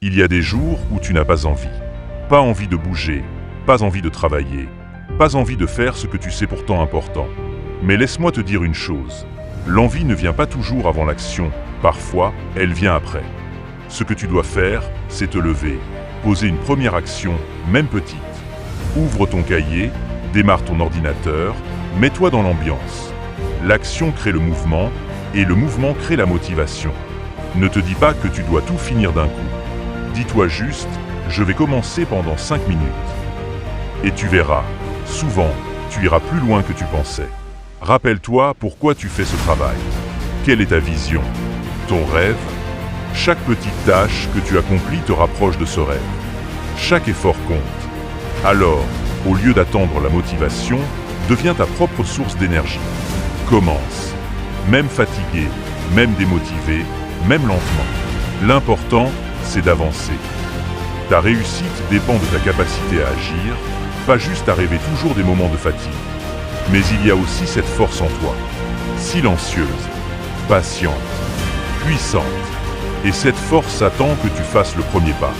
Il y a des jours où tu n'as pas envie. Pas envie de bouger, pas envie de travailler, pas envie de faire ce que tu sais pourtant important. Mais laisse-moi te dire une chose. L'envie ne vient pas toujours avant l'action, parfois, elle vient après. Ce que tu dois faire, c'est te lever, poser une première action, même petite. Ouvre ton cahier, démarre ton ordinateur, mets-toi dans l'ambiance. L'action crée le mouvement, et le mouvement crée la motivation. Ne te dis pas que tu dois tout finir d'un coup. Dis-toi juste, je vais commencer pendant 5 minutes. Et tu verras, souvent, tu iras plus loin que tu pensais. Rappelle-toi pourquoi tu fais ce travail. Quelle est ta vision? Ton rêve? Chaque petite tâche que tu accomplis te rapproche de ce rêve. Chaque effort compte. Alors, au lieu d'attendre la motivation, deviens ta propre source d'énergie. Commence. Même fatigué, même démotivé, même lentement. L'important, c'est d'avancer. Ta réussite dépend de ta capacité à agir, pas juste à rêver toujours des moments de fatigue. Mais il y a aussi cette force en toi, silencieuse, patiente, puissante. Et cette force attend que tu fasses le premier pas.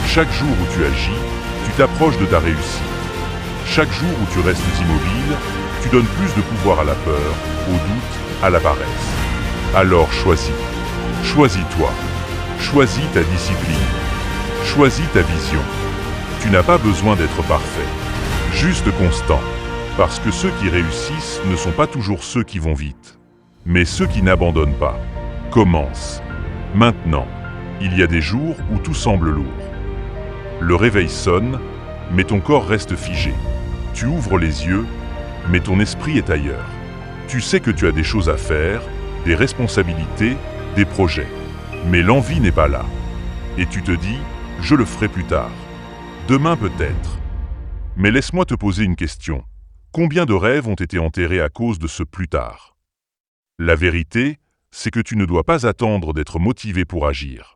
Chaque jour où tu agis, tu t'approches de ta réussite. Chaque jour où tu restes immobile, tu donnes plus de pouvoir à la peur, au doute, à la paresse. Alors choisis. Choisis-toi. Choisis ta discipline. Choisis ta vision. Tu n'as pas besoin d'être parfait, juste constant. Parce que ceux qui réussissent ne sont pas toujours ceux qui vont vite, mais ceux qui n'abandonnent pas. Commence. Maintenant. Il y a des jours où tout semble lourd. Le réveil sonne, mais ton corps reste figé. Tu ouvres les yeux, mais ton esprit est ailleurs. Tu sais que tu as des choses à faire, des responsabilités, des projets. Mais l'envie n'est pas là. Et tu te dis, je le ferai plus tard. Demain peut-être. Mais laisse-moi te poser une question. Combien de rêves ont été enterrés à cause de ce plus tard? La vérité, c'est que tu ne dois pas attendre d'être motivé pour agir.